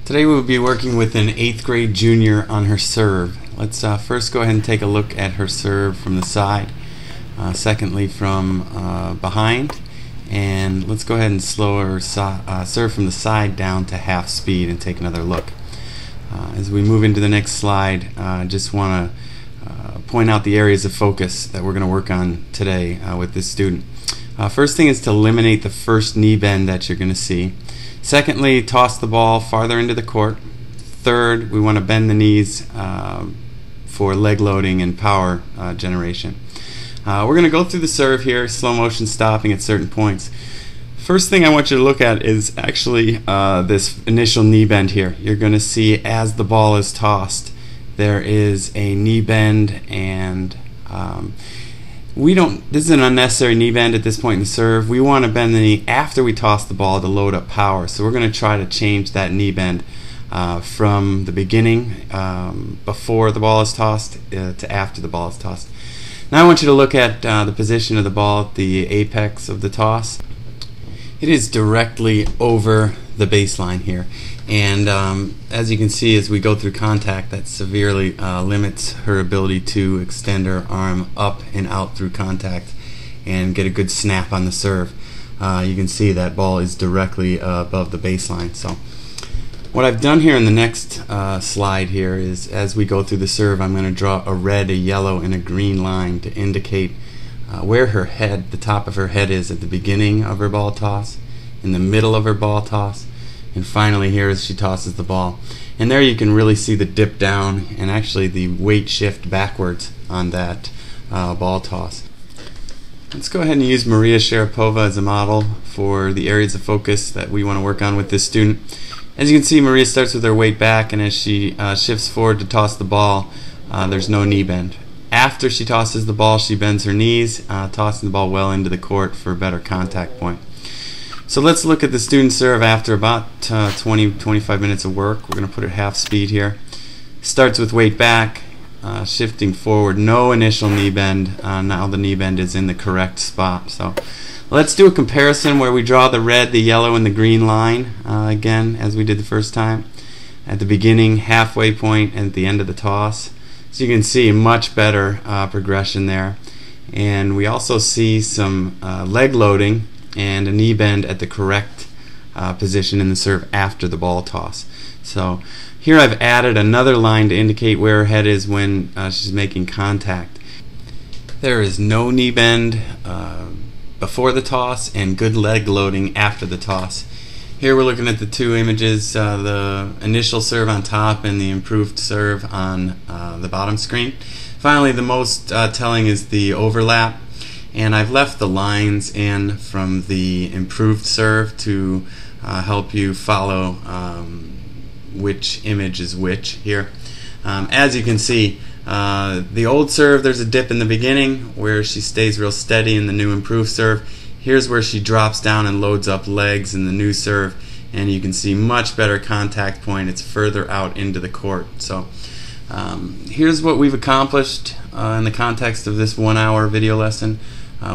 Today we will be working with an 8th grade junior on her serve. Let's first go ahead and take a look at her serve from the side, secondly from behind, and let's go ahead and slow her serve from the side down to half speed and take another look. As we move into the next slide, I just want to point out the areas of focus that we're going to work on today with this student. First thing is to eliminate the first knee bend that you're going to see. Secondly, toss the ball farther into the court. Third, we want to bend the knees for leg loading and power generation. We're going to go through the serve here, slow motion stopping at certain points. First thing I want you to look at is actually this initial knee bend here. You're going to see as the ball is tossed, there is a knee bend, and this is an unnecessary knee bend at this point in the serve. We want to bend the knee after we toss the ball to load up power. So we're going to try to change that knee bend from the beginning, before the ball is tossed, to after the ball is tossed. Now I want you to look at the position of the ball at the apex of the toss. It is directly over the baseline here, and as you can see, as we go through contact, that severely limits her ability to extend her arm up and out through contact and get a good snap on the serve. You can see that ball is directly above the baseline. So what I've done here in the next slide here is, as we go through the serve, I'm going to draw a red, a yellow, and a green line to indicate where her head, the top of her head, is at the beginning of her ball toss, in the middle of her ball toss, and finally here as she tosses the ball. And there you can really see the dip down and actually the weight shift backwards on that ball toss. Let's go ahead and use Maria Sharapova as a model for the areas of focus that we want to work on with this student. As you can see, Maria starts with her weight back, and as she shifts forward to toss the ball, there's no knee bend. After she tosses the ball, she bends her knees, tossing the ball well into the court for a better contact point. So let's look at the student serve after about 20-25 minutes of work. We're going to put it half speed here. Starts with weight back, shifting forward, no initial knee bend. Now the knee bend is in the correct spot. So let's do a comparison where we draw the red, the yellow, and the green line again as we did the first time. At the beginning, halfway point, and at the end of the toss. So you can see much better progression there. And we also see some leg loading and a knee bend at the correct position in the serve after the ball toss. So here I've added another line to indicate where her head is when she's making contact. There is no knee bend before the toss and good leg loading after the toss. Here we're looking at the two images, the initial serve on top and the improved serve on the bottom screen. Finally, the most telling is the overlap, and I've left the lines in from the improved serve to help you follow which image is which here. As you can see, the old serve, there's a dip in the beginning where she stays real steady. In the new improved serve, here's where she drops down and loads up legs in the new serve, and you can see much better contact point. It's further out into the court. So here's what we've accomplished in the context of this 1-hour video lesson.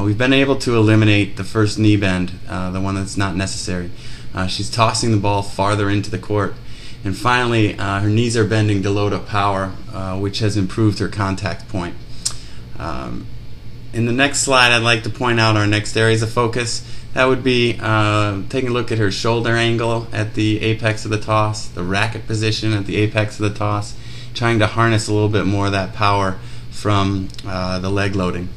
We've been able to eliminate the first knee bend, the one that's not necessary. She's tossing the ball farther into the court. And finally, her knees are bending to load up power, which has improved her contact point. In the next slide, I'd like to point out our next areas of focus. That would be taking a look at her shoulder angle at the apex of the toss, the racket position at the apex of the toss, trying to harness a little bit more of that power from the leg loading.